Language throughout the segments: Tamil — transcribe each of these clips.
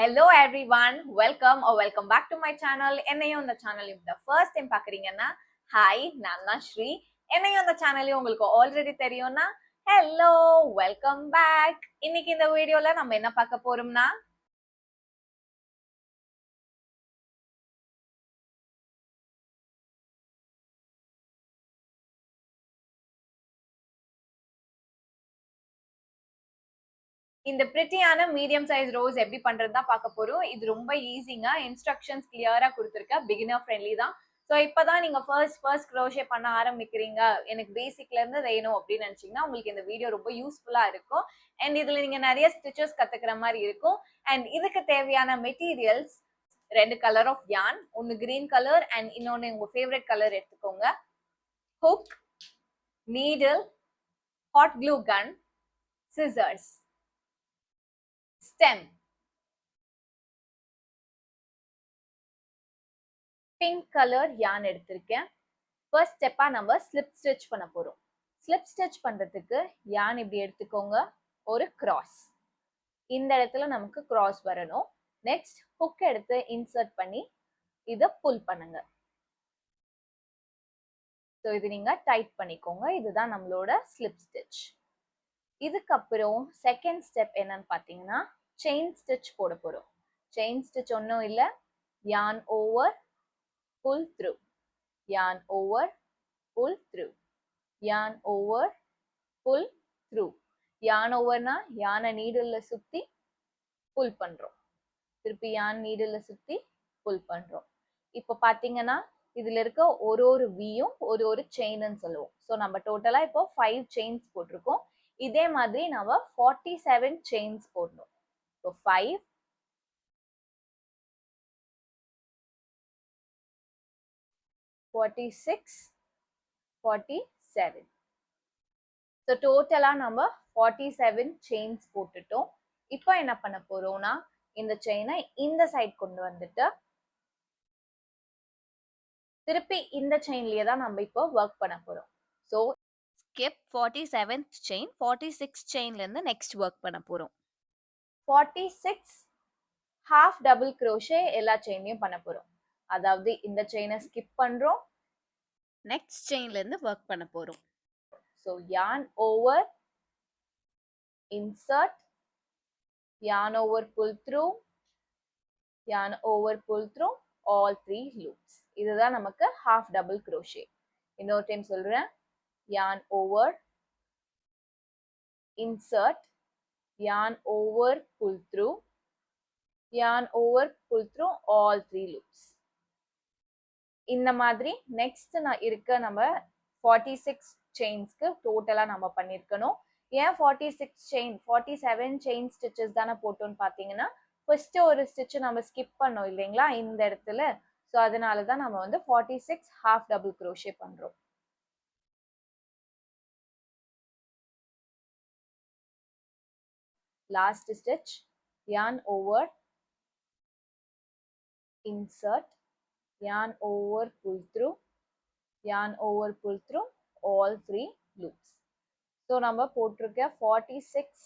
Hello everyone, welcome back to my channel. என்னையும் இந்த சேனல் இந்த ஃபர்ஸ்ட் டைம் பாக்குறீங்கன்னா ஹாய், நான் தான் ஸ்ரீ. என்னையும் இந்த சேனலையும் உங்களுக்கு ஆல்ரெடி தெரியும்னா ஹலோ, வெல்கம் பேக். இன்னைக்கு இந்த வீடியோல நம்ம என்ன பார்க்க போறோம்னா இந்த பிரிட்டியான மீடியம் சைஸ் ரோஸ் எப்படி பண்றது தான் பார்க்க போறோம். இது ரொம்ப ஈஸிங்க, இன்ஸ்ட்ரக்ஷன்ஸ் கிளியரா கொடுத்துருக்க, பிகினர் ஃப்ரெண்ட்லி தான். ஸோ இப்போதான் நீங்க ஃபர்ஸ்ட் க்ரோஷே பண்ண ஆரம்பிக்கிறீங்க, எனக்கு பேசிக்ல இருந்து வேணும் அப்படின்னு நினைச்சீங்கன்னா உங்களுக்கு இந்த வீடியோ ரொம்ப யூஸ்ஃபுல்லா இருக்கும். அண்ட் இதுல நீங்க நிறைய ஸ்டிச்சஸ் கத்துக்கிற மாதிரி இருக்கும். அண்ட் இதுக்கு தேவையான மெட்டீரியல்ஸ் 2 கலர் ஆஃப் யான், ஒன்னு கிரீன் கலர் அண்ட் இன்னொன்னு உங்க ஃபேவரட் கலர் எடுத்துக்கோங்க. Hook, needle, hot glue gun, scissors, stem, pink colour yarn எடுத்திருக்கேன். ஃபர்ஸ்ட் ஸ்டெப்பா நம்ம ஸ்லிப் ஸ்டிச் பண்ண போறோம். ஸ்லிப் ஸ்டிச் பண்றதுக்கு யான் இப்படி எடுத்துக்கோங்க, ஒரு கிராஸ், இந்த இடத்துல நமக்கு கிராஸ் வரணும். நெக்ஸ்ட் ஹுக் எடுத்து இன்சர்ட் பண்ணி இதை புல் பண்ணுங்க. ஸோ இது நீங்க டைட் பண்ணிக்கோங்க. இதுதான் நம்மளோட ஸ்லிப் ஸ்டிச். இதுக்கப்புறம் செகண்ட் ஸ்டெப் என்னன்னு பார்த்தீங்கன்னா செயின் ஸ்டிச் போட போறோம். செயின் ஸ்டிச் ஒன்றும் இல்லை, யான் over, pull through, yarn over, pull through, yarn over, pull through. yarn overனா யானை நீடில்ல சுத்தி புல் பண்றோம், திருப்பி யான் நீடில்ல சுத்தி புல் பண்றோம். இப்போ பாத்தீங்கன்னா இதுல இருக்க ஒரு வியும் ஒரு செயின்னு சொல்லுவோம். ஸோ நம்ம டோட்டலா இப்போ 5 செயின்ஸ் போட்டிருக்கோம். இதே மாதிரி நம்ம 47 செயின்ஸ் போடணும். ஸோ 5, 46, 47. ஸோ டோட்டலாக நம்ம 47 செயின்ஸ் போட்டுட்டோம். இப்போ என்ன பண்ண போறோம்னா இந்த செயினை இந்த சைட் கொண்டு வந்துட்டு திருப்பி இந்த செயின்லயே தான் நம்ம இப்போ ஒர்க் பண்ண போறோம். ஸோ ஸ்கிப் 47th செயின், 46 செயின்ல இருந்து நெக்ஸ்ட் ஒர்க் பண்ண போறோம். 46 ஹாஃப் டபுள் க்ரோஷே எல்லா செயினையும் பண்ண போறோம். அதாவது இந்த செயினை ஸ்கிப் பண்றோம், நெக்ஸ்ட் செயின்ல இருந்து ஒர்க் பண்ண போறோம். So yarn over, insert, yarn over, pull through, yarn over, pull through, all 3 loops. இதுதான் நமக்கு half double crochet. இன்னொரு டைம் சொல்றேன், yarn over, insert, yarn over, pull through, yarn over, pull through, all 3 loops. இந்த மாதிரி நெக்ஸ்ட் இருக்க நம்ம 46 செயின்ஸ்க்கு டோட்டலா நம்ம பண்ணிருக்கணும். ஏன் 46 செயின், 47 செயின் ஸ்டிச்சஸ் தானே போட்டோம்னு பாத்தீங்கன்னா ஃபர்ஸ்ட் ஒரு ஸ்டிச் நம்ம ஸ்கிப் பண்ணோம் இல்லைங்களா இந்த இடத்துல. ஸோ அதனால தான் நம்ம வந்து 46 ஹாஃப் டபுள் க்ரோஷே பண்றோம். Last stitch, yarn over, insert, yarn over, pull through, yarn over, pull through, all 3 loops. So நம்ம போட்டிருக்க 46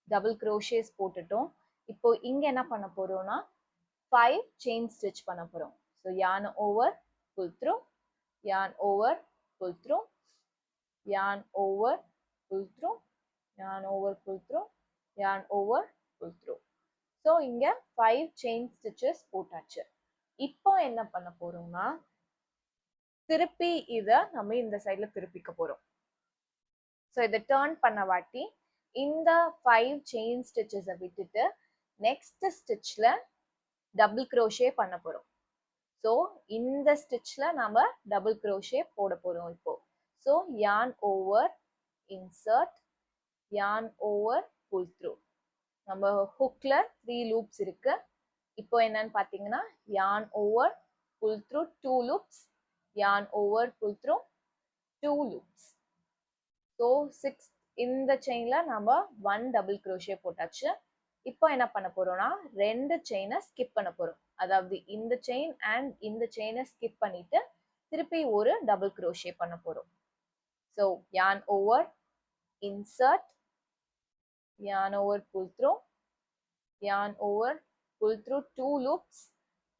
டபுள் க்ரோஷேஸ் போட்டுட்டோம். இப்போ இங்க என்ன பண்ண போறோம்னா 5 செயின் ஸ்டிச் பண்ண போறோம். So yarn over, pull through, yarn over, pull through, yarn over, pull through, yarn over, pull through, yarn over, pull through. So இங்க 5 செயின் ஸ்டிச்சஸ் போட்டாச்சு. இப்போ என்ன பண்ண போறோம்னா திருப்பி இதை நம்ம இந்த சைட்ல திருப்பிக்க போறோம். ஸோ இதை டேர்ன் பண்ண வாட்டி இந்த 5 செயின் ஸ்டிச்சஸை விட்டுட்டு நெக்ஸ்ட் ஸ்டிச்ல டபுள் க்ரோஷே பண்ண போறோம். ஸோ இந்த ஸ்டிச்ல நம்ம டபுள் க்ரோஷே போட போறோம் இப்போ. So yarn over, insert, yarn over, pull through. நம்ம ஹுக்ல 3 லூப்ஸ் இருக்கு. இப்போ என்னன்னு பாத்தீங்கன்னா yarn over, pull through 2 loops, yarn over, pull through 2 loops. So 6 இந்த செயின்ல நம்ம 1 டபுள் க்ரோஷே போட்டாச்சு. இப்போ என்ன பண்ண போறோம்னா 2 செயினை ஸ்கிப் பண்ண போறோம். அதாவது இந்த செயின் அண்ட் இந்த செயினை ஸ்கிப் பண்ணிட்டு திருப்பி ஒரு டபுள் க்ரோஷே பண்ண போறோம். So yarn over, insert, yarn over, pull through, yarn over, pull through 2 loops,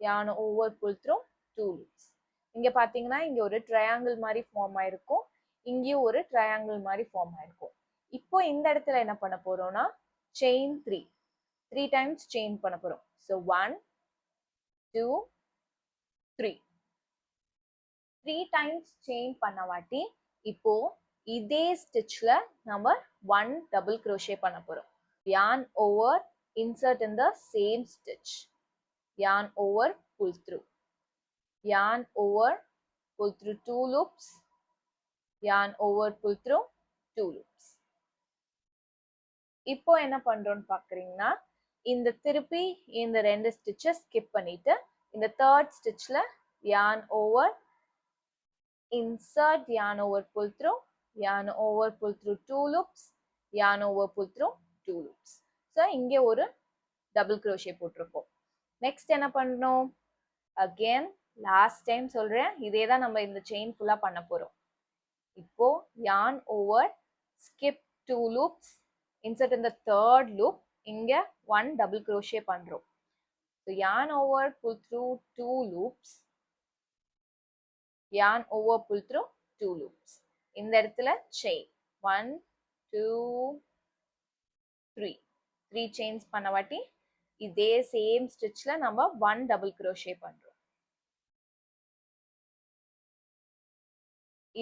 yarn over, pull through 2 loops. இங்க பாத்தீங்கன்னா இங்க ஒரு ட்ரையாங்கிள் மாதிரி ஃபார்ம் ஆயிருக்கும், இங்கேயும் ஒரு ட்ரையாங்கிள் மாதிரி ஃபார்ம் ஆயிருக்கும். இப்போ இந்த இடத்துல என்ன பண்ண போறோம்னா செயின் 3 டைம்ஸ் செயின் பண்ண போறோம். ஸோ 1 2 3 3 டைம்ஸ் செயின் பண்ண வாட்டி இப்போ இதே ஸ்டிச்ல நம்ம 1 டபுள் crochet பண்ண போறோம். yarn over, insert in the same stitch, yarn over, pull through, yarn over, pull through 2 loops, yarn over, pull through 2 loops. இப்போ என்ன பண்றோம்னு பாக்குறீங்கன்னா இந்த திருப்பி இந்த ரெண்டு ஸ்டிச்சஸ் ஸ்கிப் பண்ணிட்டு இந்த third ஸ்டிச்ல yarn over, insert, yarn over, pull through, yarn over, pull through 2 loops, yarn over, pull through 2 loops. So இங்கே ஒரு டபுள் crochet போட்டிருக்கோம். நெக்ஸ்ட் என்ன பண்ணணும், அகெயின் லாஸ்ட் டைம் சொல்றேன், இதே தான் நம்ம இந்த செயின் ஃபுல்லா பண்ண போறோம். இப்போ yarn over, skip 2 loops, insert in the third loop, இங்க 1 double crochet பண்றோம். So yarn over, pull through 2 loops, yarn over, pull through 2 loops. இந்த இடத்துல chain 1 2 3 chains பண்ண வாட்டி இதே சேம் ஸ்டிச்ல நம்ம 1 டபுள் crochet பண்றோம்.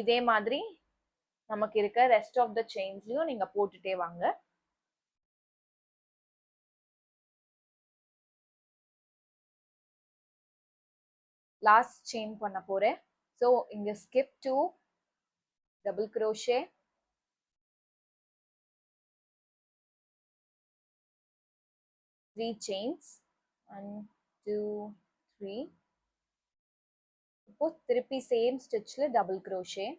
இதே மாதிரி நமக்கு இருக்க ரெஸ்ட் ஆஃப் த செயின்ஸ்லயும் நீங்க போட்டுட்டே வாங்க. லாஸ்ட் செயின் பண்ண போறேன். ஸோ இங்க skip 2 double crochet, three chains, 1 2 3. இப்போ திருப்பி சேம் ஸ்டிச்ல டபுள் crochet,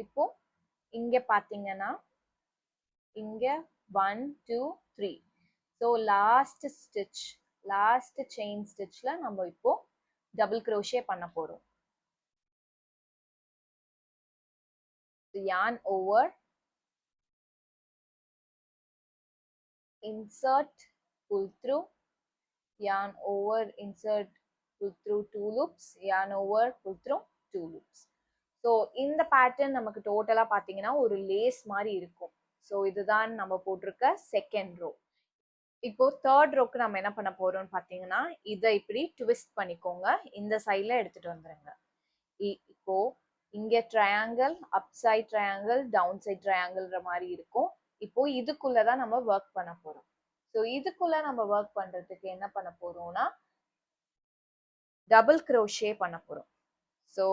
இப்போ இங்க பாத்தீங்கன்னா இங்க 1 2 3. So last stitch, last chain ஸ்டிச்ல நம்ம இப்போ டபுள் crochet பண்ண போறோம். yarn over, insert, pull through, yarn over, insert, pull through 2 loops, yarn over, pull through 2 loops. So இந்த பேட்டர்ன் நமக்கு டோட்டலா பாத்தீங்கன்னா ஒரு லேஸ் மாதிரி இருக்கும். ஸோ இதுதான் நம்ம போட்டிருக்க செகண்ட் ரோ. இப்போ தேர்ட் ரோக்கு நம்ம என்ன பண்ண போறோம்னு பாத்தீங்கன்னா இதை இப்படி ட்விஸ்ட் பண்ணிக்கோங்க, இந்த சைட்ல எடுத்துட்டு வந்துருங்க. இப்போ இங்க triangle, up side triangle, down side ட்ரையாங்கிள்ன்ற மாதிரி இருக்கும். இப்போ இதுக்குள்ளதான் நம்ம ஒர்க் பண்ண போறோம். ஸோ இதுக்குள்ள நம்ம ஒர்க் பண்றதுக்கு என்ன பண்ண போறோம்னா டபுள் crochet பண்ண போறோம். So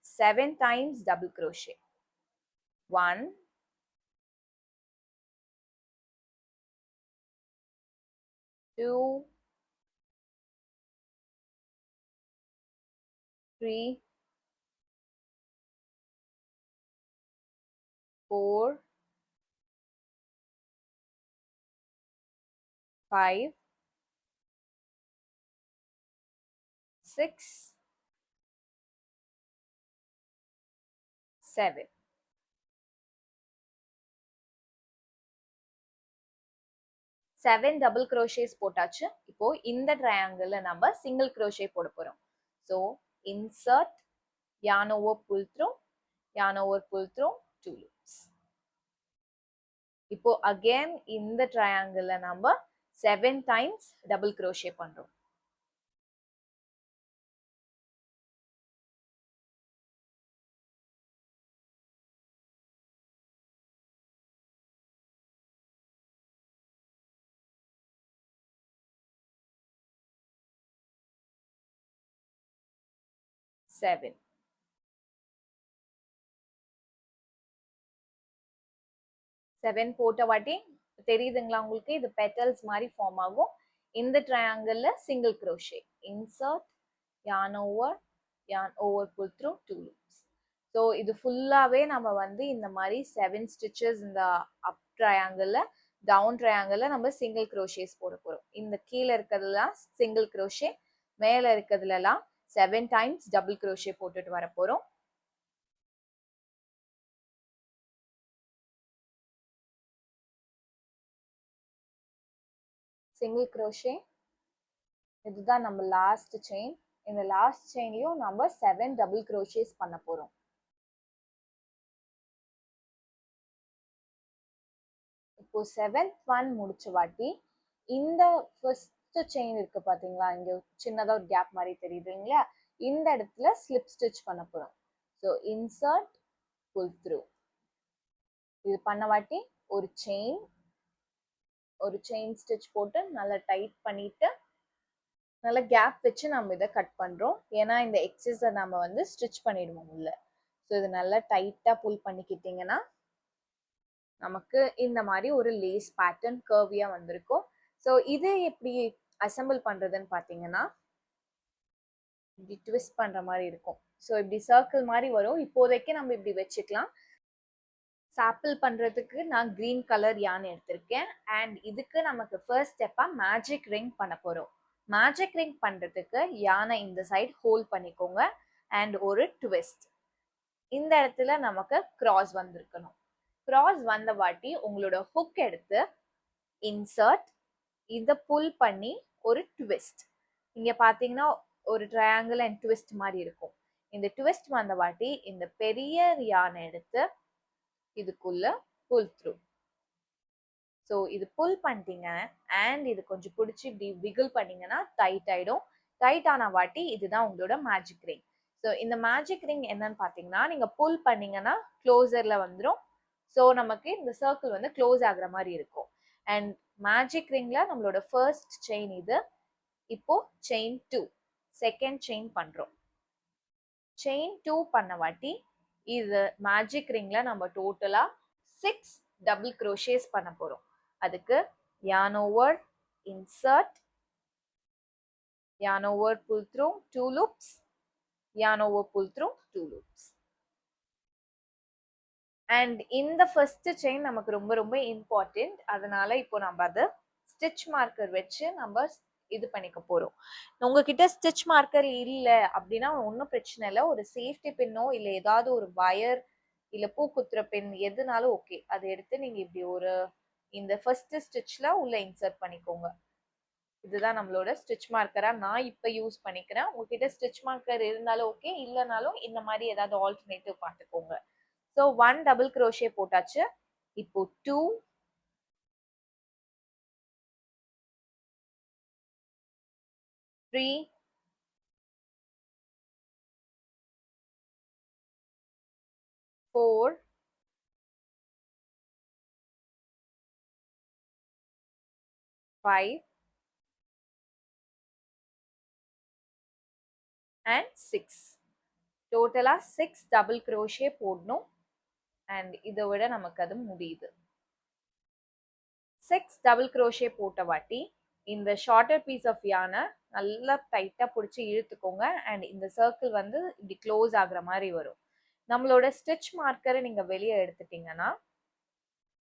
7 times double crochet, 1 2 3 4 5 6 7. 7 double crochet போட்டாச்சு. இப்போ இந்த ட்ரையாங்கிள்ல நம்ம சிங்கிள் crochet போட போறோம். So insert, yarn over, pull through, yarn over, pull through 2 loops. இப்போ again இந்த ட்ரையாங்கிள்ல நம்ம 7 times டபுள் crochet பண்றோம். Seven. 7 போட்ட வாட்டி தெரியுதுங்களா உங்களுக்கு, இது பெட்டல்ஸ் மாதிரி ஃபார்ம் ஆகும். இந்த ட்ரையாங்கிள்ல single crochet, insert, yarn over, pull through 2 loops. So இது ஃபுல்லாவே நம்ம வந்து இந்த மாதிரி 7 stitches இந்த அப் ட்ரையாங்கிள்ல, டவுன் ட்ரையாங்கிள்ல நம்ம சிங்கிள் crochets போட போறோம். இந்த கீழே இருக்கிறதுலாம் சிங்கிள் crochet, மேல இருக்கிறதுலாம் 7 times டபுள் crochet போட்டுட்டு வர போறோம். single crochet. இதுதான் நம்ம லாஸ்ட் செயின். இந்த லாஸ்ட் செயின்லயும் நம்ம 7 டபுள் crochet பண்ண போறோம். இப்போ 7th ஒன் முடிச்ச வாட்டி இந்த ஃபர்ஸ்ட் செயின் இருக்கு பாத்தீங்களா, இங்க சின்னதா ஒரு கேப் மாதிரி தெரியுது இல்லையா, இந்த இடத்துல ஸ்லிப் ஸ்டிச் பண்ண போறோம். So insert pull through. இது பண்ண வாட்டி ஒரு செயின் ஸ்டிச் போட்டு நல்லா டைட் பண்ணிட்டு நல்லா கேப் வச்சு நம்ம இதை கட் பண்றோம். ஏன்னா இந்த எக்ஸஸை நம்ம வந்து ஸ்டிச் பண்ணிடுவோம் உள்ள. ஸோ இது நல்லா டைட்டா புல் பண்ணிக்கிட்டீங்கன்னா நமக்கு இந்த மாதிரி ஒரு லேஸ் பேட்டர்ன் கர்வியா வந்திருக்கும். ஸோ இது எப்படி அசம்பிள் பண்றதுன்னு பாத்தீங்கன்னா இப்படி ட்விஸ்ட் பண்ற மாதிரி இருக்கும். ஸோ இப்படி சர்க்கிள் மாதிரி வரும். இப்போதைக்கு நம்ம இப்படி வச்சுக்கலாம். சாப்பிள் பண்றதுக்கு நான் கிரீன் கலர் யான் எடுத்திருக்கேன். அண்ட் இதுக்கு நமக்கு ஃபர்ஸ்ட் ஸ்டெப்பா மேஜிக் ரிங் பண்ண போறோம். மேஜிக் ரிங் பண்றதுக்கு யானை இந்த சைடு ஹோல்ட் பண்ணிக்கோங்க அண்ட் ஒரு ட்விஸ்ட். இந்த இடத்துல நமக்கு கிராஸ் வந்திருக்கணும். கிராஸ் வந்த வாட்டி உங்களோட ஹுக் எடுத்து இன்சர்ட், இதை புல் பண்ணி ஒரு ட்விஸ்ட். இங்க பாத்தீங்கன்னா ஒரு ட்ரையாங்கிள் அண்ட் ட்விஸ்ட் மாதிரி இருக்கும். இந்த ட்விஸ்ட் வந்த வாட்டி இந்த பெரிய யானை எடுத்து இதுக்குள்ள புல் த்ரூ. ஸோ இது புல் பண்ணிட்டீங்க அண்ட் இது கொஞ்சம் பிடிச்சி இப்படி விகிள் பண்ணீங்கன்னா டைட் ஆயிடும். டைட் ஆன வாட்டி இதுதான் உங்களோட மேஜிக் ரிங். ஸோ இந்த மேஜிக் ரிங் என்னன்னு பார்த்தீங்கன்னா நீங்க புல் பண்ணீங்கன்னா க்ளோசர்ல வந்துடும். ஸோ நமக்கு இந்த சர்க்கிள் வந்து க்ளோஸ் ஆகுற மாதிரி இருக்கும். அண்ட் மேஜிக் ரிங்ல நம்மளோட ஃபர்ஸ்ட் செயின் இது. இப்போ செயின் 2 செகண்ட் செயின் பண்றோம். செயின் 2 பண்ண வாட்டி இது மேஜிக் ரிங்ல நம்ம டோட்டலா 6 டபுள் crochet பண்ண போறோம். அதுக்கு yarn over, insert, yarn over, pull through 2 loops, yarn over, pull through 2 loops. And இந்த ஃபர்ஸ்ட் செயின் நமக்கு ரொம்ப ரொம்ப இம்பார்ட்டன்ட். அதனால இப்போ நம்ம அதை ஸ்டிச் மார்க்கர் வச்சு நம்ம இது பண்ணிக்க போறோம். உங்ககிட்ட ஸ்டிச் மார்க்கர் இல்லை அப்படின்னா ஒன்றும் பிரச்சனை இல்லை. ஒரு சேஃப்டி பின்னோ இல்லை ஏதாவது ஒரு வயர் இல்லை பூ குத்துற பின் எதுனாலும் ஓகே, அதை எடுத்து நீங்க இப்படி ஒரு இந்த ஃபர்ஸ்ட் ஸ்டிச்ல உள்ள இன்சர்ட் பண்ணிக்கோங்க. இதுதான் நம்மளோட ஸ்டிச் மார்க்கரா நான் இப்ப யூஸ் பண்ணிக்கிறேன். உங்ககிட்ட ஸ்டிச் மார்க்கர் இருந்தாலும் ஓகே, இல்லைனாலும் இந்த மாதிரி ஏதாவது ஆல்டர்னேட்டிவ் பார்த்துக்கோங்க. ஸோ 1 டபுள் crochet போட்டாச்சு. இப்போ 2, 3, 4, 5 and 6. டோட்டலா 6 டபுள் crochet போடணும். அண்ட் இதை விட நமக்கு அது முடியுது. 6 டபுள் crochet போட்ட வாட்டி இந்த ஷார்ட்டர் பீஸ் ஆஃப் யானை நல்லா டைட்டா பிடிச்சி இழுத்துக்கோங்க. அண்ட் இந்த சர்க்கிள் வந்து இப்படி க்ளோஸ் ஆகுற மாதிரி வரும். நம்மளோட ஸ்டிச் மார்க்கரை நீங்க வெளியே எடுத்துட்டீங்கன்னா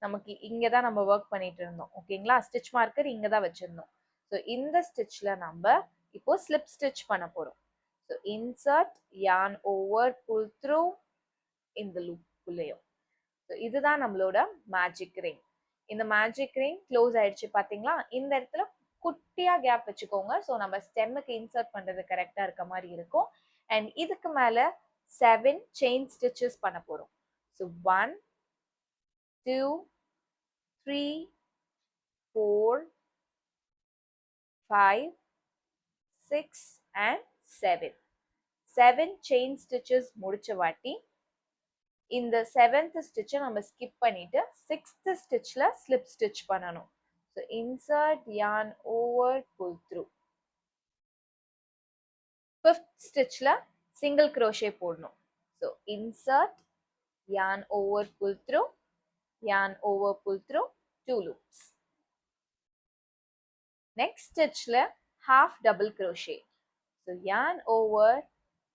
நமக்கு இங்கதான் நம்ம ஒர்க் பண்ணிட்டு இருந்தோம். ஓகேங்களா, ஸ்டிச் மார்க்கர் இங்கதான் வச்சிருந்தோம். ஸோ இந்த ஸ்டிச்ல நம்ம இப்போ ஸ்லிப் ஸ்டிச் பண்ண போறோம். So insert, yarn over, pull through இந்த லூப்புலயும். ஸோ இதுதான் நம்மளோட மேஜிக் ரிங். இந்த மேஜிக் ரிங் க்ளோஸ் ஆயிடுச்சு பாத்தீங்களா. இந்த இடத்துல குட்டியா கேப் வச்சுக்கோங்க. ஸோ நம்ம ஸ்டெம்முக்கு இன்சர்ட் பண்றது கரெக்டா இருக்க மாதிரி இருக்கும். அண்ட் இதுக்கு மேல 7 செயின் ஸ்டிச்சஸ் பண்ண போறோம். So 1, 2, 3, 4, 5, 6 and 7. 7 செயின் ஸ்டிச்சஸ் முடிச்ச வாட்டி இந்த 7th ஸ்டிச்சை நம்ம ஸ்கிப் பண்ணிட்டு 6th ஸ்டிச்ல ஸ்லிப் ஸ்டிச் பண்ணணும். So insert, yarn over, pull through. 5th ஸ்டிச்ல சிங்கிள் crochet போடணும். So insert, yarn over, pull through, yarn over, pull through 2 loops. Next stitchல half double crochet. So yarn over,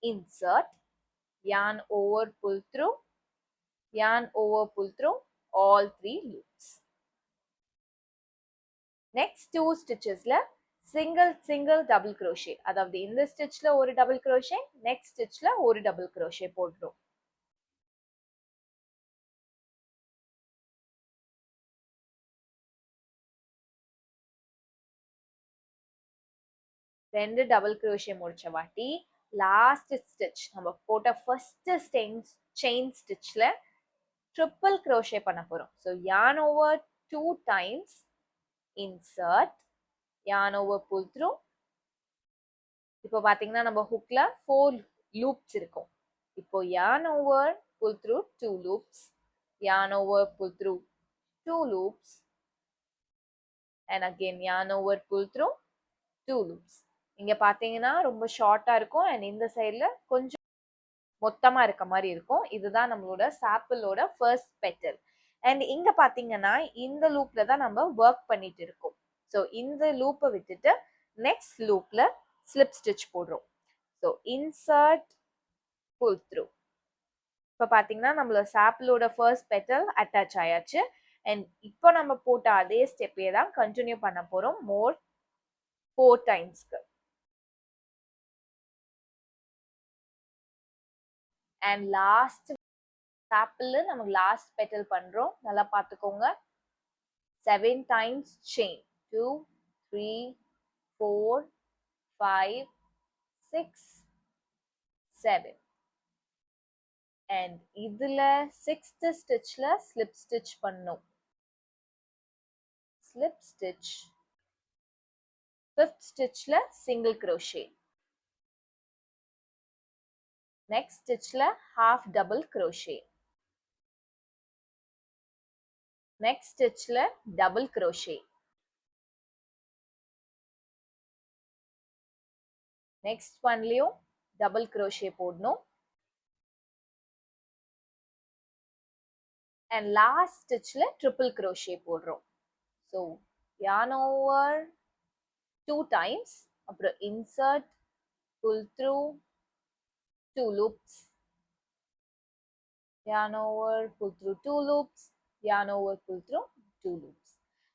insert, yarn over, pull through, yarn over, pull through all 3 loops. Next 2 stitchesல single double crochet. அதாவது இந்த stitchல ஒரு double crochet, next stitchல ஒரு double crochet போடுறோம். 2 டபுள் crochet முடிச்ச வாட்டி லாஸ்ட் ஸ்டிச் நம்ம போட்ட ஃபர்ஸ்ட் செயின் ஸ்டிச்ல ட்ரிபிள் crochet பண்ண போறோம். So yarn over 2 times, insert, yarn over, pull through. இப்போ பாத்தீங்கன்னா நம்ம ஹுக்ல 4 லூப்ஸ் இருக்கும். இப்போ yarn over, pull through 2 loops, yarn over, pull through 2 loops, and again yarn over, pull through 2 loops. இங்க பாத்தீங்கன்னா ரொம்ப ஷார்ட்டா இருக்கும் and இந்த சைடுல கொஞ்சம் மொத்தமா இருக்க மாதிரி இருக்கும். இதுதான் நம்மளோட சாப்பிளோட ஃபர்ஸ்ட் பெட்டல். அண்ட் இங்க பாத்தீங்கன்னா இந்த லூப்ல தான் நம்ம ஒர்க் பண்ணிட்டு இருக்கோம். ஸோ இந்த லூப்பை விட்டுட்டு நெக்ஸ்ட் லூப்ல ஸ்லிப் ஸ்டிச் போடுறோம். So insert, pull through. இப்போ பாத்தீங்கன்னா நம்மளோட சாப்பிளோட ஃபர்ஸ்ட் பெட்டல் அட்டாச் ஆயாச்சு. அண்ட் இப்போ நம்ம போட்ட அதே ஸ்டெப்பே தான் கண்டினியூ பண்ண போறோம் மோர் 4 டைம்ஸ்க்கு. அண்ட் லாஸ்ட் சாப்பிள் நமக்கு லாஸ்ட் பெட்டல் பண்றோம். நல்லா பார்த்துக்கோங்க. 7 times chain. 2, 3, 4, 5, 6, 7. And இதுல 6th stitchல slip stitch பண்ணும். Slip stitch. 5th stitchல single crochet. Next stitchல half double crochet. Next stitchல double crochet. Next ஒன்லயும் double crochet போடணும். And last stitchல triple crochet போடுறோம். So yarn over 2 times, அப்புறம் insert, pull through 2 loops, yarn over, pull through 2 loops, yarn over, pull through 2 loops.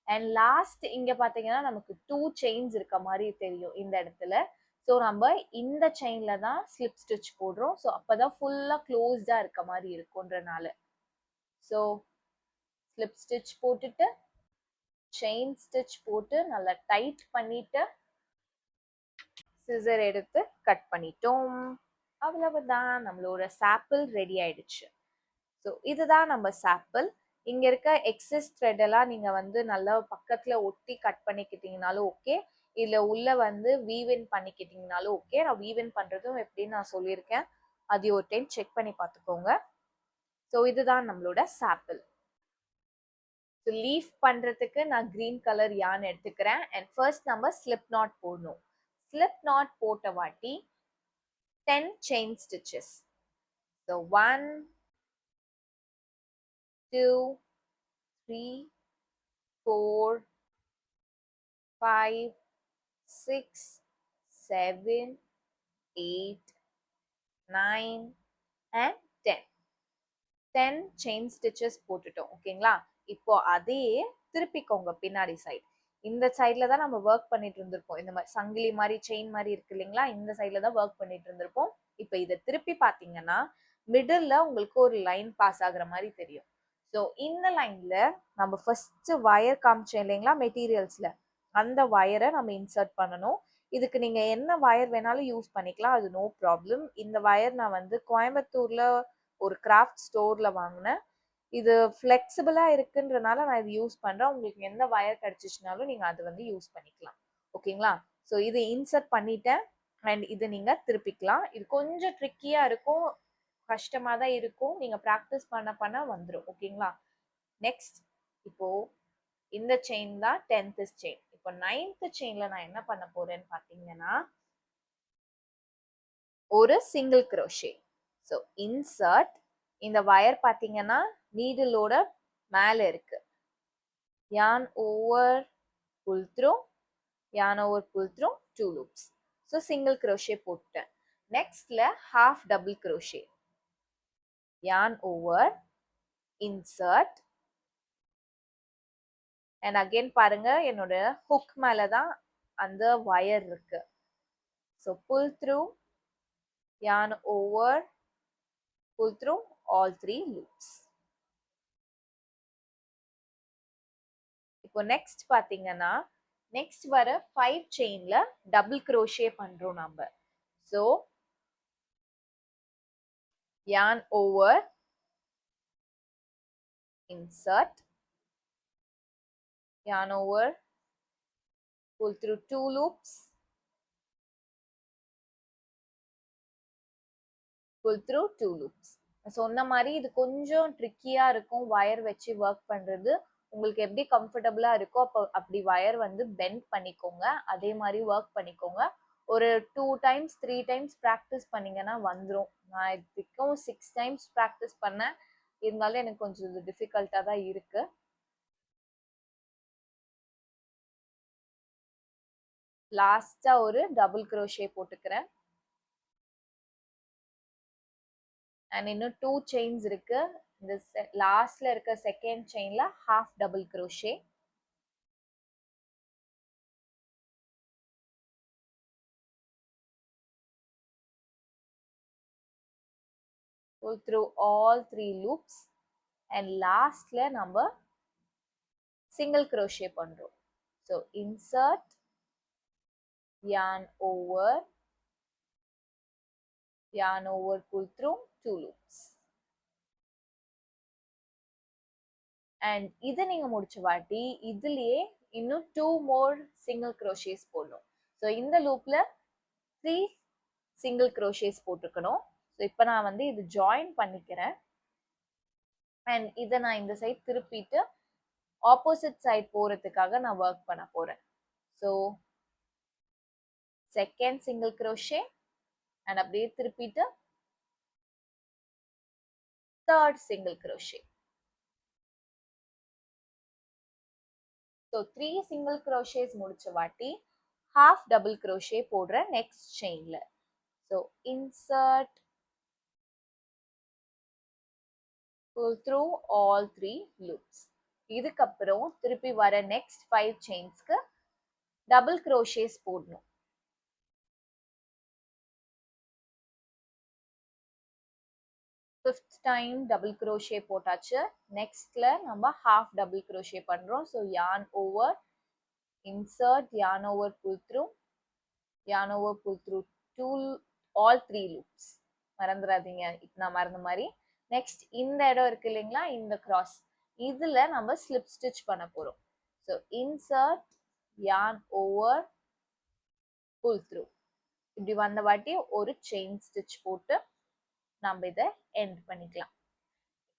And last இங்க பாத்தீங்கன்னா நமக்கு 2 chains இருக்க மாதிரி தெரியும் இந்த இடத்துல. ஸோ நம்ம இந்த செயின்ல தான் ஸ்லிப் ஸ்டிச் போடுறோம். ஸோ அப்பதான் ஃபுல்லா க்ளோஸ்டா இருக்க மாதிரி இருக்கும்ன்றனால. ஸோ ஸ்லிப் ஸ்டிச் போட்டுட்டு செயின் ஸ்டிச் போட்டு நல்லா டைட் பண்ணிட்டு சிசர் எடுத்து கட் பண்ணிட்டோம். அவ்வளவுதான், நம்மளோட சாப்பிள் ரெடி ஆயிடுச்சு. ஸோ இதுதான் நம்ம சாப்பிள். இங்க இருக்க எக்ஸஸ் த்ரெட் எல்லாம் நீங்க வந்து நல்லா பக்கத்துல ஒட்டி கட் பண்ணிக்கிட்டீங்கனாலும் ஓகே, இதுல உள்ள வந்து வீவின் பண்ணிக்கிட்டீங்கனாலும் ஓகே. நான் வீவின் பண்றதும் எப்படின்னு நான் சொல்லியிருக்கேன், அது ஒரு டைம் செக் பண்ணி பார்த்துக்கோங்க. ஸோ இதுதான் நம்மளோட சாப்பிள். ஸோ லீஃப் பண்றதுக்கு நான் கிரீன் கலர் யான் எடுத்துக்கிறேன். அண்ட் ஃபர்ஸ்ட் நம்ம ஸ்லிப் நாட் போடணும். ஸ்லிப் நாட் போட்ட வாட்டி 10 chain stitches. So 1, 2, 3, 4, 5, 6, 7, 8, 9 and 10. 10 chain stitches போட்டுட்டோம். ஓகேங்களா? இப்போ அதே திருப்பிக்கோங்க பின்னாடி சைடு. இந்த சைட்ல தான் நம்ம ஒர்க் பண்ணிட்டு இருந்திருப்போம். இந்த மாதிரி சங்கிலி மாதிரி செயின் மாதிரி இருக்கு இல்லைங்களா, இந்த சைட்ல தான் ஒர்க் பண்ணிட்டு இருந்திருப்போம். இப்போ இதை திருப்பி பார்த்தீங்கன்னா மிடில்ல உங்களுக்கு ஒரு லைன் பாஸ் ஆகுற மாதிரி தெரியும். ஸோ இந்த லைன்ல நம்ம ஃபர்ஸ்ட் வயர் காமிச்சோம் இல்லைங்களா மெட்டீரியல்ஸ்ல, அந்த வயரை நம்ம இன்சர்ட் பண்ணணும். இதுக்கு நீங்க என்ன வயர் வேணாலும் யூஸ் பண்ணிக்கலாம், அது நோ ப்ராப்ளம். இந்த வயர் நான் வந்து கோயம்புத்தூர்ல ஒரு கிராஃப்ட் ஸ்டோர்ல வாங்கினேன். இது ஃப்ளெக்சிபிளா இருக்குன்றனால நான் இது யூஸ் பண்றேன். உங்களுக்கு எந்த வயர் கிடைச்சிச்சுனாலும் நீங்க அது வந்து யூஸ் பண்ணிக்கலாம். ஓகேங்களா? ஸோ இது இன்சர்ட் பண்ணிட்டேன். அண்ட் இது நீங்க திருப்பிக்கலாம். இது கொஞ்சம் ட்ரிக்கியா இருக்கும், கஷ்டமா தான் இருக்கும். நீங்க ப்ராக்டிஸ் பண்ண வந்துடும். ஓகேங்களா? நெக்ஸ்ட் இப்போ இந்த செயின் தான் 10th செயின். இப்போ 9th செயின்ல நான் என்ன பண்ண போறேன்னு பாத்தீங்கன்னா ஒரு சிங்கிள் crochet. ஸோ இன்சர்ட், இந்த வயர் பாத்தீங்கன்னா நீடிலோட மேல இருக்கு. yarn over, pull through, yarn over, pull through 2 loops. So single crochet போட்டேன். நெக்ஸ்ட்ல half double crochet, yarn over, insert, and again பாருங்க என்னோட ஹுக் மேல தான் அந்த வயர் இருக்கு. So pull through, yarn over, pull through all 3 loops. இப்போ நெக்ஸ்ட் பாத்தீங்கன்னா நெக்ஸ்ட் வர 5 செயின்ல டபுள் crochet பண்றோம் நம்ம. So yarn over, insert, yarn over, pull through 2 loops, pull through 2 loops. சொன்ன மாதிரி இது கொஞ்சம் ட்ரிக்கியா இருக்கும் வயர் வச்சு ஒர்க் பண்றது. உங்களுக்கு எப்படி கம்ஃபர்டபுளா இருக்கோ அப்படி வயர் வந்து பெண்ட் பண்ணிக்கோங்க, அதே மாதிரி ஒர்க் பண்ணிக்கோங்க. ஒரு 2 டைம்ஸ் 3 டைம்ஸ் ப்ராக்டிஸ் பண்ணீங்கன்னா வந்துடும். நான் இதுக்கும் 6 டைம்ஸ் ப்ராக்டிஸ் பண்ணேன், இருந்தாலும் எனக்கு கொஞ்சம் இது டிஃபிகல்ட்டா தான் இருக்கு. லாஸ்டா ஒரு டபுள் crochet போட்டுக்கிறேன். அண்ட் இன்னும் 2 செயின்ஸ் இருக்கு. இந்த லாஸ்ட்ல இருக்க செகண்ட் செயின்ல half double crochet. Pull through all 3 loops and lastல நம்ம single crochet பண்றோம். So insert, yarn over, pull through 2 loops. And இதை நீங்க முடிச்ச வாட்டி இதுலயே இன்னும் 2 more single crochets போடணும். ஸோ இந்த லூப்ல 3 single crochets போட்டுக்கணும். ஸோ இப்போ நான் வந்து இது ஜாயின் பண்ணிக்கிறேன். அண்ட் இதை நான் இந்த சைட் திருப்பிட்டு ஆப்போசிட் சைட் போறதுக்காக நான் ஒர்க் பண்ண போறேன். So second single crochet and அப்படியே திருப்பிட்டு third single crochet. So 3 single crochets முடிச்ச வாட்டி half double crochet போடுறேன் நெக்ஸ்ட் செயின்ல. So insert, pull through all 3 loops. இதுக்கப்புறம் திருப்பி வர நெக்ஸ்ட் 5 செயின்ஸ்க்கு டபுள் crochet போடணும். ஃபிஃப்த் டைம் டபுள் crochet போட்டாச்சு. நெக்ஸ்ட்ல நம்ம half double crochet பண்றோம். So yarn over, insert, yarn over, pull through, all 3 loops. மறந்துடாதீங்க, நான் மறந்த மாதிரி. நெக்ஸ்ட் இந்த இடம் இருக்கு இல்லைங்களா, இந்த கிராஸ், இதுல நம்ம ஸ்லிப் ஸ்டிச் பண்ண போறோம். So insert, yarn over, pull through. இப்படி வந்த வாட்டி ஒரு செயின் ஸ்டிச் போட்டு நம்ம இதை எண்ட் பண்ணிக்கலாம்.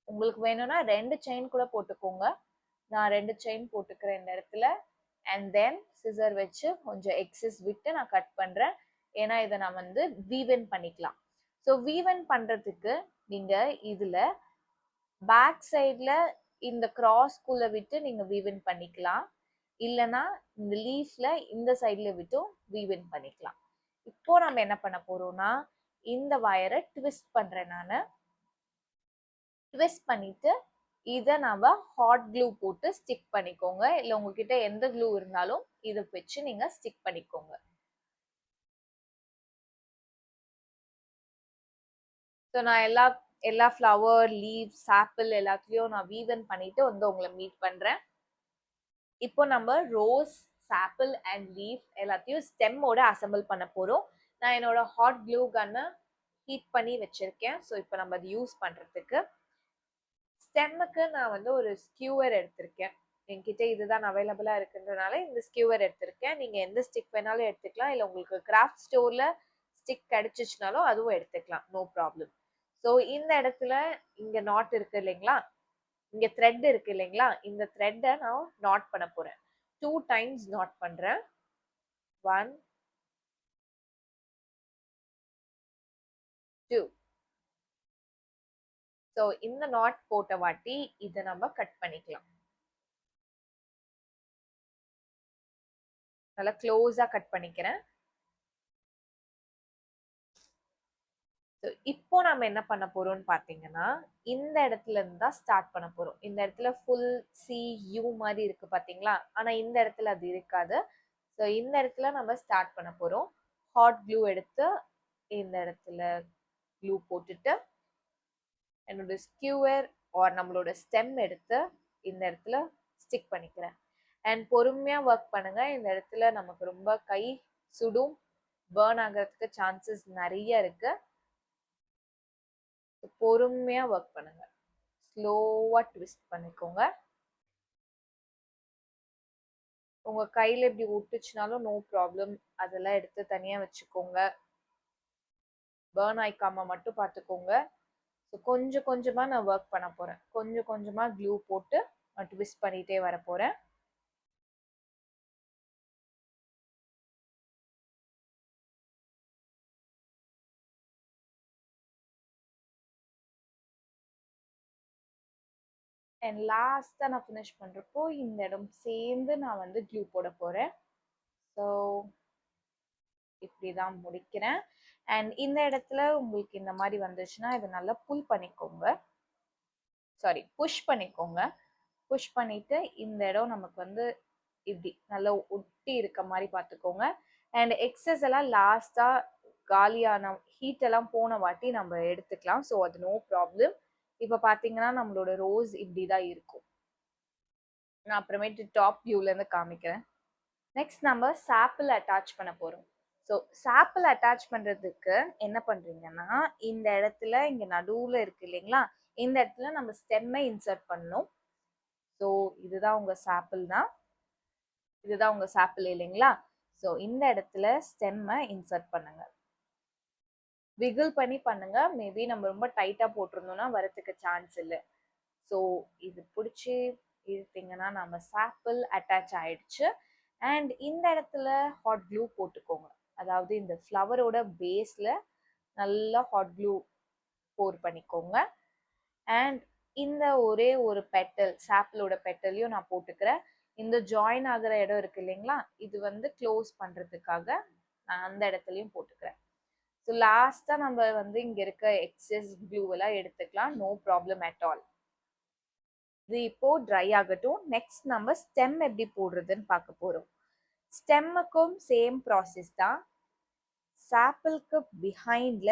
உங்களுக்கு வேணும்னா 2 செயின் கூட போட்டுக்கோங்க. நான் 2 செயின் போட்டுக்கிறேன் இந்த இடத்துல. அண்ட் தென் சிசர் வச்சு கொஞ்சம் எக்ஸஸ் விட்டு நான் கட் பண்றேன். ஏன்னா இதை நான் வந்து வீவன் பண்ணிக்கலாம். ஸோ வீவன் பண்றதுக்கு நீங்க இதுல பேக் சைட்ல இந்த கிராஸ்குள்ள விட்டு நீங்க வீவன் பண்ணிக்கலாம், இல்லைன்னா இந்த லீஃப்ல இந்த சைட்ல விட்டும் வீவன் பண்ணிக்கலாம். இப்போ நம்ம என்ன பண்ண போறோம்னா இந்த வயரை ட்விஸ்ட் பண்றேன். நான் ட்விஸ்ட் பண்ணிட்டு இதை நம்ம ஹாட் க்ளூ போட்டு ஸ்டிக் பண்ணிக்கோங்க, இல்லை உங்ககிட்ட எந்த க்ளூ இருந்தாலும் இதை வச்சு நீங்க ஸ்டிக் பண்ணிக்கோங்க. ஸோ நான் எல்லா ஃப்ளவர், லீவ்ஸ், ஆப்பிள் எல்லாத்துலயும் நான் வீவன் பண்ணிட்டு வந்து உங்களை மீட் பண்றேன். இப்போ நம்ம ரோஸ், ஆப்பிள் அண்ட் லீஃப் எல்லாத்தையும் ஸ்டெம்மோட அசம்பிள் பண்ண போறோம். நான் என்னோட ஹாட் க்ளூ கன்னை ஹீட் பண்ணி வச்சிருக்கேன். ஸோ இப்போ நம்ம அதை யூஸ் பண்றதுக்கு ஸ்டெம்முக்கு நான் வந்து ஒரு ஸ்கியூவர் எடுத்திருக்கேன். என்கிட்ட இதுதான் அவைலபிளா இருக்குன்றனால இந்த ஸ்கியூவர் எடுத்திருக்கேன். நீங்க எந்த ஸ்டிக் வேணாலும் எடுத்துக்கலாம், இல்லை உங்களுக்கு கிராஃப்ட் ஸ்டோர்ல ஸ்டிக் கிடைச்சிச்சுனாலும் அதுவும் எடுத்துக்கலாம், நோ ப்ராப்ளம். ஸோ இந்த இடத்துல இங்க நாட் இருக்கு இல்லைங்களா, இங்க த்ரெட் இருக்கு இல்லைங்களா, இந்த த்ரெட்டை நான் நாட் பண்ண போறேன். 2 டைம்ஸ் நாட் பண்றேன். 1 2. ஸோ இந்த நாட் போட்ட வாட்டி இதை நம்ம கட் பண்ணிக்கலாம். நல்லா க்ளோஸா கட் பண்ணிக்கிறேன். இப்போ நம்ம என்ன பண்ண போறோம்னு பாத்தீங்கன்னா இந்த இடத்துல இருந்து தான் ஸ்டார்ட் பண்ண போறோம். இந்த இடத்துல ஃபுல் சி யூ மாதிரி இருக்கு பாத்தீங்களா, ஆனா இந்த இடத்துல அது இருக்காது. ஸோ இந்த இடத்துல நம்ம ஸ்டார்ட் பண்ண போறோம். ஹாட் க்ளூ எடுத்து இந்த இடத்துல க்ளூ போட்டுட்டு என்னோட ஸ்கியூவர் ஆர் நம்மளோட ஸ்டெம் எடுத்து இந்த இடத்துல ஸ்டிக் பண்ணிக்கிறேன். அண்ட் பொறுமையா ஒர்க் பண்ணுங்க. இந்த இடத்துல நமக்கு ரொம்ப கை சுடும், பேர்ன் ஆகிறதுக்கு சான்சஸ் நிறைய இருக்கு. பொறுமையா ஒர்க் பண்ணுங்க. ஸ்லோவா ட்விஸ்ட் பண்ணிக்கோங்க. உங்க கையில இப்படி ஒட்டுச்சுனாலும் நோ ப்ராப்ளம், அதெல்லாம் எடுத்து தனியா வச்சுக்கோங்க. பேர்ன் ஆயிக்காம மட்டும் பார்த்துக்கோங்க. ஸோ கொஞ்சம் கொஞ்சமா நான் ஒர்க் பண்ண போறேன். கொஞ்சம் கொஞ்சமா க்ளூ போட்டு ட்விஸ்ட் பண்ணிட்டே வர போறேன். அண்ட் லாஸ்டா நான் ஃபினிஷ் பண்றப்போ இந்த இடம் சேர்ந்து நான் வந்து க்ளூ போட போறேன். ஸோ இப்படிதான் முடிக்கிறேன். அண்ட் இந்த இடத்துல உங்களுக்கு இந்த மாதிரி வந்துச்சுன்னா இதை நல்லா புல் பண்ணிக்கோங்க, சாரி புஷ் பண்ணிக்கோங்க. புஷ் பண்ணிட்டு இந்த இடம் நமக்கு வந்து இப்படி நல்லா ஒட்டி இருக்க மாதிரி பார்த்துக்கோங்க. அண்ட் எக்ஸஸ் எல்லாம் லாஸ்டா காலியான ஹீட் எல்லாம் போன வாட்டி நம்ம எடுத்துக்கலாம். ஸோ அது நோ ப்ராப்ளம். இப்போ பார்த்தீங்கன்னா நம்மளோட ரோஸ் இப்படிதான் இருக்கும். நான் அப்புறமேட்டு டாப் வியூல இருந்து காமிக்கிறேன். நெக்ஸ்ட் நம்ம சாப்பிள் அட்டாச் பண்ண போறோம். ஸோ சாப்பிள் அட்டாச் பண்றதுக்கு என்ன பண்றீங்கன்னா, இந்த இடத்துல இங்க நடுவுல இருக்கு இல்லைங்களா, இந்த இடத்துல நம்ம ஸ்டெம்மை இன்சர்ட் பண்ணணும். ஸோ இதுதான் உங்க சாப்பிள் தான், இதுதான் உங்க சாப்பிள் இல்லைங்களா. ஸோ இந்த இடத்துல ஸ்டெம்மை இன்சர்ட் பண்ணுங்க. விகிள் பண்ணி பண்ணுங்க. மேபி நம்ம ரொம்ப டைட்டா போட்டிருந்தோம்னா வரத்துக்கு சான்ஸ் இல்லை. ஸோ இது பிடிச்சி இழுத்தீங்கன்னா நம்ம சாப்பிள் அட்டாச் ஆயிடுச்சு. அண்ட் இந்த இடத்துல ஹாட் க்ளூ போட்டுக்கோங்க. அதாவது இந்த ஃப்ளவரோட பேஸ்ல நல்லா ஹாட் க்ளூ போர் பண்ணிக்கோங்க. அண்ட் இந்த ஒரே ஒரு பெட்டல், சாப்பிளோட பெட்டலையும் நான் போட்டுக்கிறேன். இந்த ஜாயின் ஆகிற இடம் இருக்கு இல்லைங்களா, இது வந்து க்ளோஸ் பண்றதுக்காக நான் அந்த இடத்துலையும் போட்டுக்கிறேன். ஸோ லாஸ்டா நம்ம வந்து இங்க இருக்க எக்ஸஸ் க்ளூ எல்லாம் எடுத்துக்கலாம், நோ ப்ராப்ளம் அட் ஆல். இது இப்போ ட்ரை ஆகட்டும். நெக்ஸ்ட் நம்ம ஸ்டெம் எப்படி போடுறதுன்னு பார்க்க போறோம். ஸ்டெம்முக்கும் சேம் ப்ராசஸ் தான். சாப்பிளுக்கு பிஹைண்ட்ல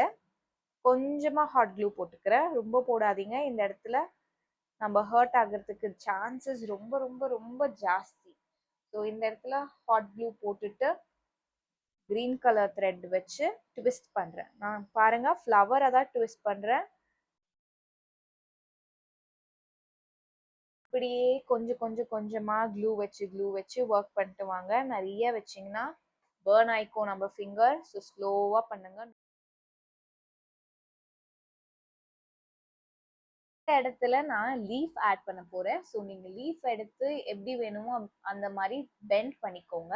கொஞ்சமா ஹாட் க்ளூ போட்டுக்கிறேன், ரொம்ப போடாதீங்க. இந்த இடத்துல நம்ம ஹர்ட் ஆகிறதுக்கு சான்சஸ் ரொம்ப ரொம்ப ரொம்ப ஜாஸ்தி. ஸோ இந்த இடத்துல ஹாட் க்ளூ போட்டுட்டு கிரீன் கலர் த்ரெட் வச்சு ட்விஸ்ட் பண்றேன். நான் பாருங்க ஃப்ளவரை தான் ட்விஸ்ட் பண்றேன். இப்படியே கொஞ்சம் கொஞ்சம் கொஞ்சமா க்ளூ வச்சு ஒர்க் பண்ணிட்டு வாங்க. நிறைய வச்சிங்கன்னா பேர்ன் ஆயிக்கும் நம்ம ஃபிங்கர். ஸோ ஸ்லோவா பண்ணுங்க. இந்த இடத்துல நான் லீஃப் ஆட் பண்ண போறேன். ஸோ நீங்க லீஃப் எடுத்து எப்படி வேணுமோ அந்த மாதிரி பெண்ட் பண்ணிக்கோங்க.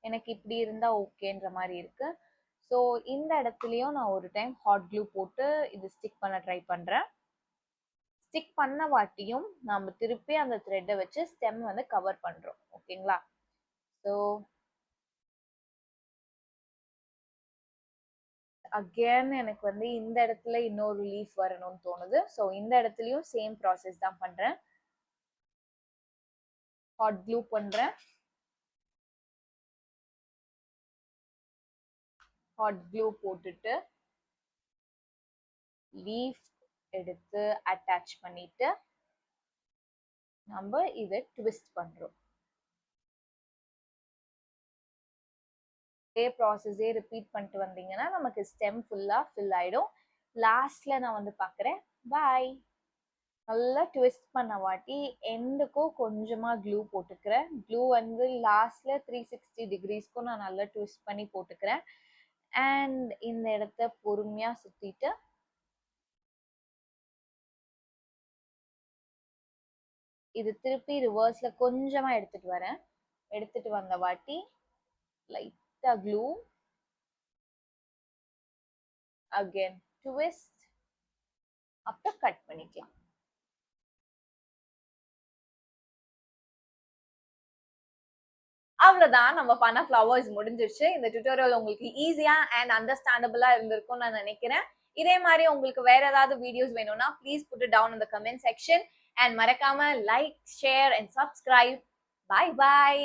எனக்கு இப்படி இருந்தா ஓகேன்ற மாதிரி இருக்கு. ஸோ இந்த இடத்துலயும் நான் ஒரு டைம் ஹாட் க்ளூ போட்டு இது ஸ்டிக் பண்ண ட்ரை பண்றேன். ஸ்டிக் பண்ண வாட்டியும் நம்ம திருப்பி அந்த த்ரெட்டை வச்சு ஸ்டெம் வந்து கவர் பண்றோம். ஓகேங்களா. ஸோ அகேன் எனக்கு வந்து இந்த இடத்துல இன்னொரு லீஃப் வரணும்னு தோணுது. ஸோ இந்த இடத்துலயும் சேம் ப்ராசஸ் தான் பண்றேன். ஹாட் க்ளூ பண்றேன். ஹாட் க்ளூ போட்டுட்டு லீஃப் எடுத்து அட்டாச் பண்ணிட்டு நம்ம இதை ட்விஸ்ட் பண்றோம். இதே ப்ராசஸே ரிப்பீட் பண்ணிட்டு வந்தீங்கன்னா நமக்கு ஸ்டெம் ஃபுல்லா ஃபில் ஆயிடும். லாஸ்ட்ல நான் வந்து பாக்குறேன். பாய். நல்லா ட்விஸ்ட் பண்ண வாட்டி எண்டுக்கும் கொஞ்சமா க்ளூ போட்டுக்கிறேன். க்ளூ வந்து லாஸ்ட்ல 360 டிகிரிஸ்க்கும் நான் நல்லா ட்விஸ்ட் பண்ணி போட்டுக்கிறேன். அண்ட் இந்த இடத்த பொறுமையா சுத்திட்டு இது திருப்பி ரிவர்ஸ்ல கொஞ்சமா எடுத்துட்டு வரேன். எடுத்துட்டு வந்த வாட்டி லைட்டா க்ளூ, அகைன் ட்விஸ்ட், அப்புறம் கட் பண்ணிக்கலாம். அவ்வளவுதான், நம்ம பண்ண ஃப்ளவர்ஸ் முடிஞ்சிருச்சு. இந்த டியூட்டோரியல் உங்களுக்கு ஈஸியா அண்ட் அண்டர்ஸ்டாண்டபிளா இருந்திருக்கும் நான் நினைக்கிறேன். இதே மாதிரி உங்களுக்கு வேற ஏதாவது வீடியோஸ் வேணும்னா please put it down in the comment section and மறக்காம like, share and subscribe. Bye by.